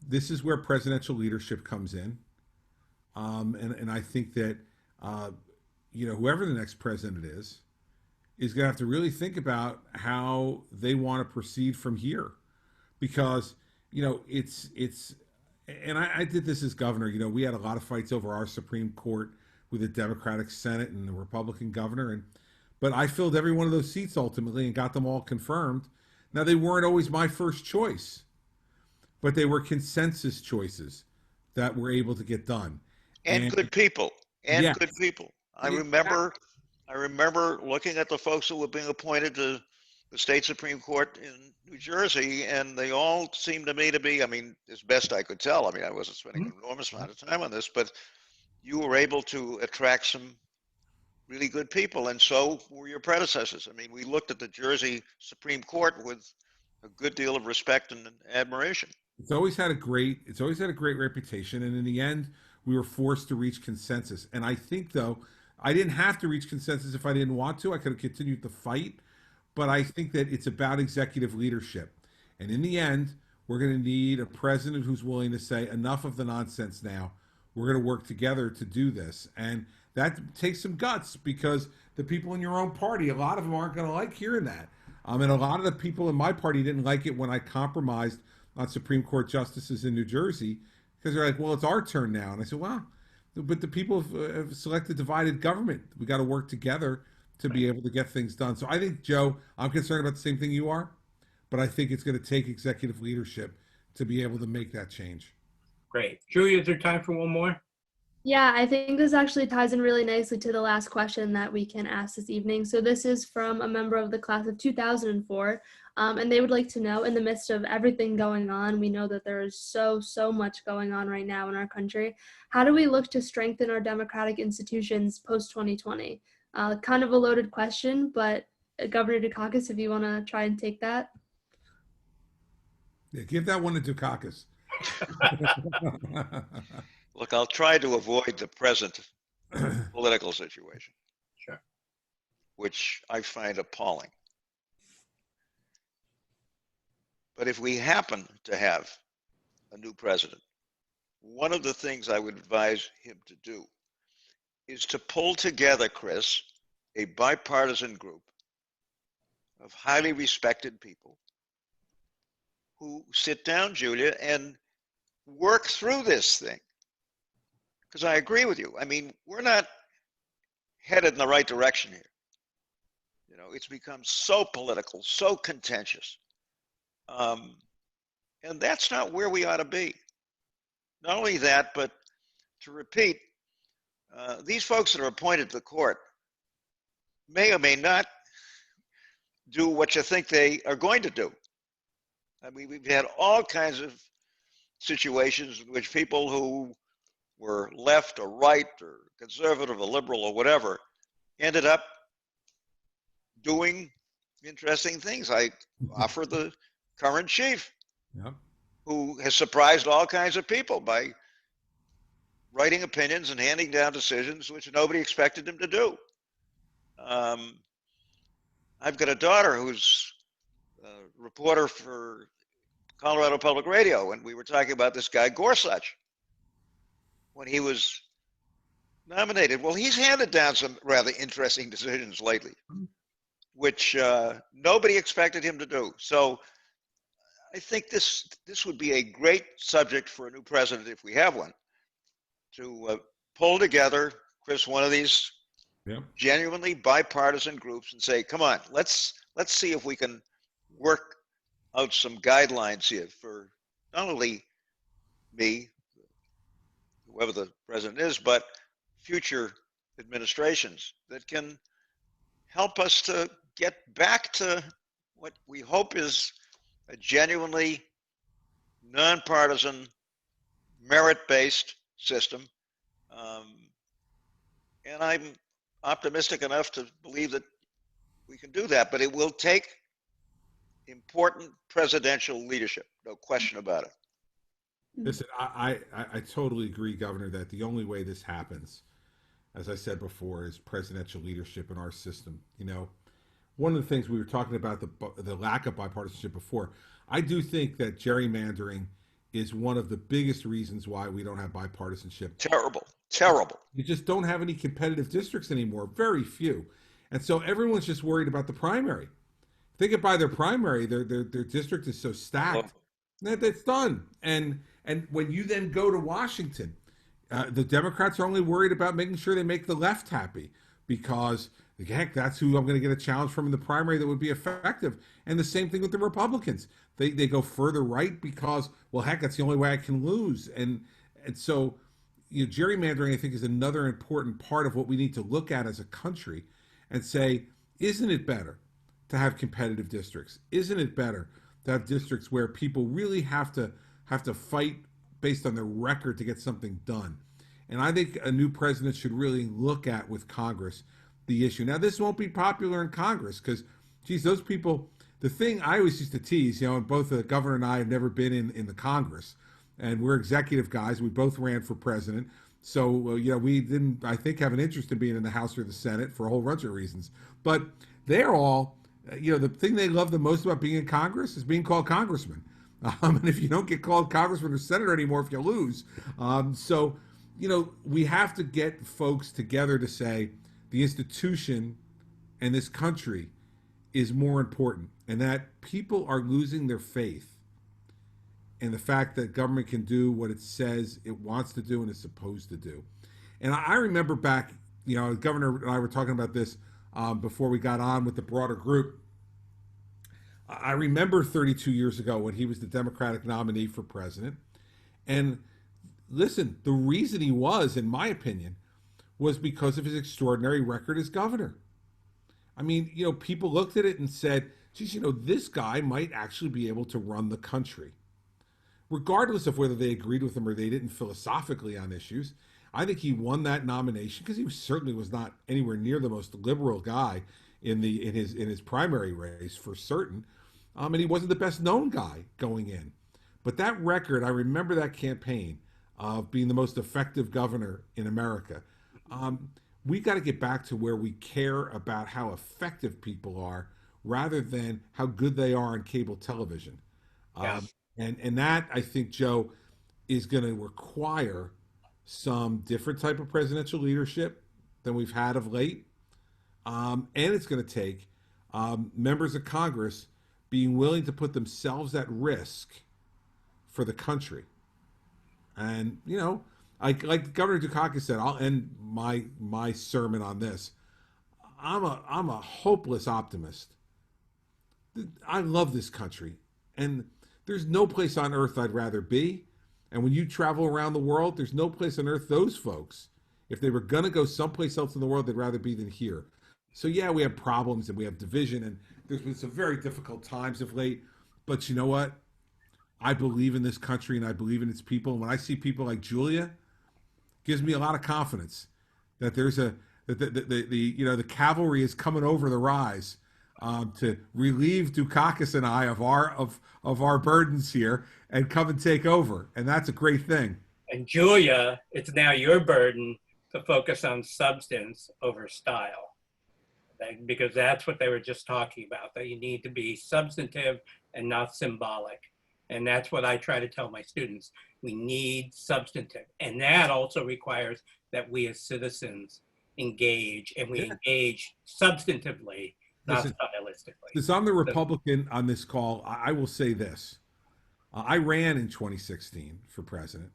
this is where presidential leadership comes in. And I think that, whoever the next president is going to have to really think about how they want to proceed from here. Because, and I did this as governor, we had a lot of fights over our Supreme Court with the Democratic Senate and the Republican governor. But I filled every one of those seats ultimately and got them all confirmed. Now, they weren't always my first choice, but they were consensus choices that were able to get done.
And good people. And
yes.
Good people. I remember looking at the folks who were being appointed to the state Supreme Court in New Jersey, and they all seemed to me to be, as best I could tell, I wasn't spending an enormous amount of time on this, but you were able to attract some really good people, and so were your predecessors. We looked at the Jersey Supreme Court with a good deal of respect and admiration.
It's always had a great reputation, and in the end, we were forced to reach consensus. And I think, though, I didn't have to reach consensus if I didn't want to. I could have continued the fight, but I think that it's about executive leadership. And in the end, we're going to need a president who's willing to say, enough of the nonsense now. We're going to work together to do this. And that takes some guts, because the people in your own party, a lot of them aren't going to like hearing that. And a lot of the people in my party didn't like it when I compromised on Supreme Court justices in New Jersey because they're like, well, it's our turn now. And I said, well, but the people have selected divided government. We got to work together to be able to get things done. So I think, Joe, I'm concerned about the same thing you are, but I think it's going to take executive leadership to be able to make that change.
Great. Julia, is there time for one more?
Yeah, I think this actually ties in really nicely to the last question that we can ask this evening. So this is from a member of the class of 2004, and they would like to know, in the midst of everything going on, we know that there is so much going on right now in our country. How do we look to strengthen our democratic institutions post-2020? Kind of a loaded question, but Governor Dukakis, if you want to try and take that.
Yeah, give that one to Dukakis.
Look, I'll try to avoid the present political situation,
Sure.
which I find appalling. But if we happen to have a new president, one of the things I would advise him to do is to pull together, Chris, a bipartisan group of highly respected people who sit down, Julia, and work through this thing. Because I agree with you. I mean, we're not headed in the right direction here. You know, it's become so political, so contentious. And that's not where we ought to be. Not only that, but to repeat, these folks that are appointed to the court may or may not do what you think they are going to do. I mean, we've had all kinds of situations in which people who were left or right or conservative or liberal or whatever ended up doing interesting things. I offer the current chief,
Yep.
who has surprised all kinds of people by writing opinions and handing down decisions which nobody expected him to do. I've got a daughter who's a reporter for Colorado Public Radio, and we were talking about this guy Gorsuch when he was nominated. Well, he's handed down some rather interesting decisions lately, which nobody expected him to do. So I think this would be a great subject for a new president, if we have one, to pull together, Chris, one of these genuinely bipartisan groups and say, come on, let's see if we can work out some guidelines here for not only me, whoever the president is, but future administrations that can help us to get back to what we hope is a genuinely nonpartisan, merit-based system. And I'm optimistic enough to believe that we can do that, but it will take important presidential leadership, no question about it.
Listen, I totally agree, Governor, that the only way this happens, as I said before, is presidential leadership in our system. You know, one of the things we were talking about, the lack of bipartisanship before, I do think that gerrymandering is one of the biggest reasons why we don't have bipartisanship.
Terrible, terrible.
You just don't have any competitive districts anymore, very few. And so everyone's just worried about the primary. If they get by their primary, their district is so stacked that it's done. And when you then go to Washington, the Democrats are only worried about making sure they make the left happy because, heck, that's who I'm going to get a challenge from in the primary that would be effective. And the same thing with the Republicans. They go further right because, well, heck, that's the only way I can lose. And so, you know, gerrymandering, I think, is another important part of what we need to look at as a country and say, isn't it better to have competitive districts? Isn't it better to have districts where people really have to fight based on their record to get something done? And I think a new president should really look at with Congress the issue. Now, this won't be popular in Congress because, geez, those people, the thing I always used to tease, you know, and both the governor and I have never been in the Congress, and we're executive guys. We both ran for president. So, you know, we didn't, I think, have an interest in being in the House or the Senate for a whole bunch of reasons. But they're all, you know, the thing they love the most about being in Congress is being called congressman. And if you don't get called congressman or senator anymore, if you lose. So, you know, we have to get folks together to say the institution and this country is more important and that people are losing their faith and the fact that government can do what it says it wants to do and is supposed to do. And I remember back, the governor and I were talking about this before we got on with the broader group. I remember 32 years ago when he was the Democratic nominee for president. And listen, the reason he was, in my opinion, was because of his extraordinary record as governor. I mean, people looked at it and said, geez, this guy might actually be able to run the country. Regardless of whether they agreed with him or they didn't philosophically on issues, I think he won that nomination because he certainly was not anywhere near the most liberal guy in his primary race, for certain. And he wasn't the best known guy going in. But that record, I remember that campaign of being the most effective governor in America. We got to get back to where we care about how effective people are rather than how good they are on cable television.
Yes.
And that, I think, Joe, is going to require some different type of presidential leadership than we've had of late. And it's going to take members of Congress being willing to put themselves at risk for the country. And, like Governor Dukakis said, I'll end my sermon on this. I'm a hopeless optimist. I love this country, and there's no place on earth I'd rather be. And when you travel around the world, there's no place on earth those folks, if they were going to go someplace else in the world, they'd rather be than here. So yeah, we have problems and we have division, and there's been some very difficult times of late. But you know what? I believe in this country and I believe in its people. And when I see people like Julia, it gives me a lot of confidence that there's the cavalry is coming over the rise to relieve Dukakis and I of our burdens here and come and take over. And that's a great thing.
And Julia, it's now your burden to focus on substance over style, because that's what they were just talking about, that you need to be substantive and not symbolic. And that's what I try to tell my students. We need substantive. And that also requires that we as citizens engage, and we engage substantively, not stylistically.
Since I'm the Republican on this call, I will say this. I ran in 2016 for president.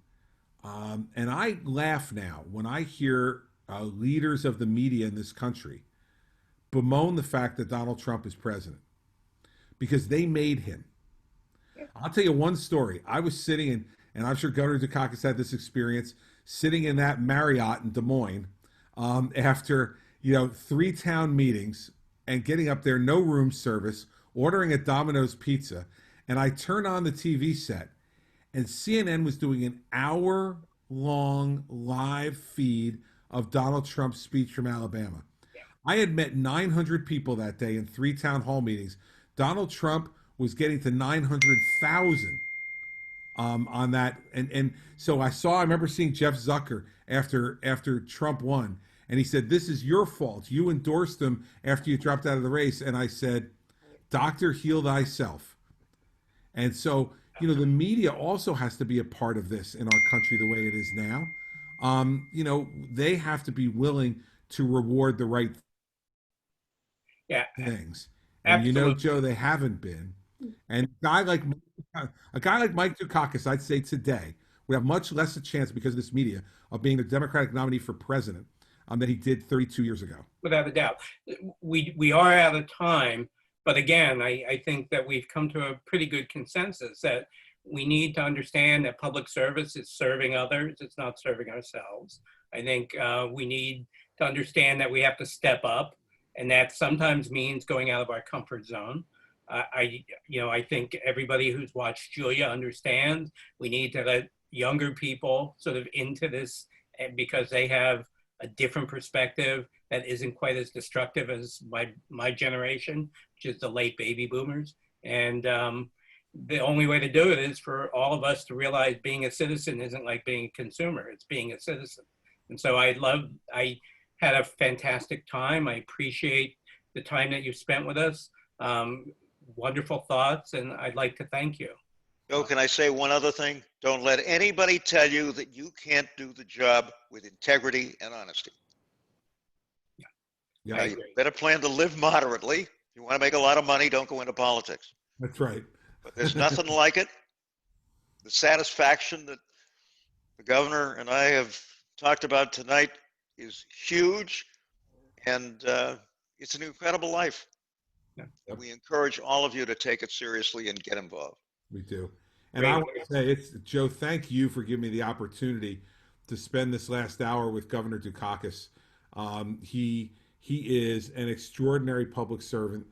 And I laugh now when I hear leaders of the media in this country bemoan the fact that Donald Trump is president, because they made him. I'll tell you one story. I was sitting in, and I'm sure Governor Dukakis had this experience, sitting in that Marriott in Des Moines after 3 town meetings and getting up there, no room service, ordering a Domino's pizza. And I turned on the TV set, and CNN was doing an hour-long live feed of Donald Trump's speech from Alabama. I had met 900 people that day in 3 town hall meetings. Donald Trump was getting to 900,000 on that. And so I remember seeing Jeff Zucker after Trump won. And he said, "This is your fault. You endorsed him after you dropped out of the race." And I said, "Doctor, heal thyself." And so, the media also has to be a part of this in our country the way it is now. They have to be willing to reward the right things. And Joe, they haven't been. And a guy like Mike Dukakis, I'd say today, would have much less a chance because of this media of being the Democratic nominee for president than he did 32 years ago.
Without a doubt. We are out of time, but again, I think that we've come to a pretty good consensus that we need to understand that public service is serving others, it's not serving ourselves. I think we need to understand that we have to step up, and that sometimes means going out of our comfort zone. I think everybody who's watched Julia understands we need to let younger people sort of into this, because they have a different perspective that isn't quite as destructive as my generation, which is the late baby boomers. And the only way to do it is for all of us to realize being a citizen isn't like being a consumer, it's being a citizen. And so I had a fantastic time. I appreciate the time that you've spent with us. Wonderful thoughts, and I'd like to thank you.
Joe, can I say one other thing? Don't let anybody tell you that you can't do the job with integrity and honesty.
Yeah,
you better plan to live moderately. If you want to make a lot of money, don't go into politics.
That's right.
But there's nothing like it. the satisfaction that the governor and I have talked about tonight is huge, and it's an incredible life.
Yep.
We encourage all of you to take it seriously and get involved.
We do. And
Great.
I want to say, Joe, thank you for giving me the opportunity to spend this last hour with Governor Dukakis. He is an extraordinary public servant.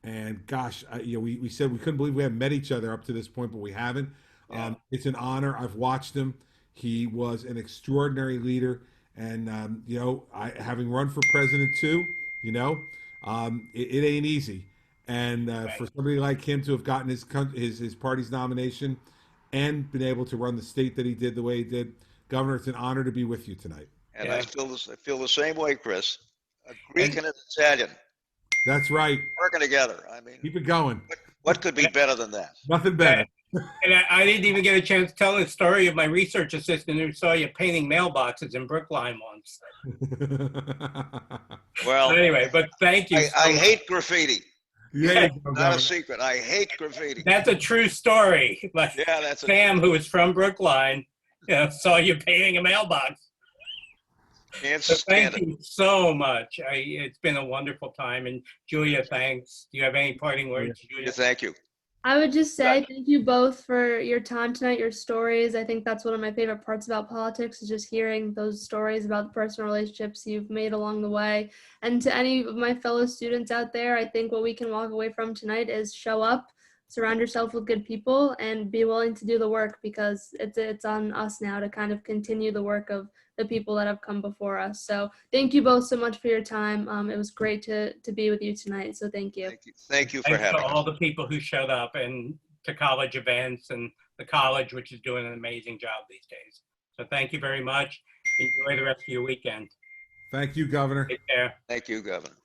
And gosh, we said we couldn't believe we hadn't met each other up to this point, but we haven't.
Yeah.
It's an honor. I've watched him. He was an extraordinary leader. And, having run for president too, it ain't easy. And for somebody like him to have gotten his party's nomination and been able to run the state that he did the way he did, Governor, it's an honor to be with you tonight.
And
Yeah.
I feel the same way, Chris. A Greek and an Italian
That's right.
working together. I mean,
Keep it going.
what could be better than that?
Nothing better.
And I didn't even get a chance to tell the story of my research assistant who saw you painting mailboxes in Brookline once.
Well,
But anyway, but thank you.
I hate graffiti.
Yeah,
Not a secret. I hate graffiti.
That's a true story. Like
Yeah, that's a
Sam, who is from Brookline, saw you painting a mailbox.
can't
So
stand
thank
it.
you so much. It's been a wonderful time. And Julia, thanks. Do you have any parting words, Julia?
Thank you.
I would just say thank you both for your time tonight, your stories. I think that's one of my favorite parts about politics is just hearing those stories about the personal relationships you've made along the way. And to any of my fellow students out there, I think what we can walk away from tonight is show up, surround yourself with good people, and be willing to do the work, because it's on us now to kind of continue the work of the people that have come before us. So thank you both so much for your time. It was great to be with you tonight. So thank you.
Thank you for
Thanks to
having
all
us.
the people who showed up and to college events and the college, which is doing an amazing job these days. So thank you very much. Enjoy the rest of your weekend.
Thank you, Governor.
Take care.
Thank you, Governor.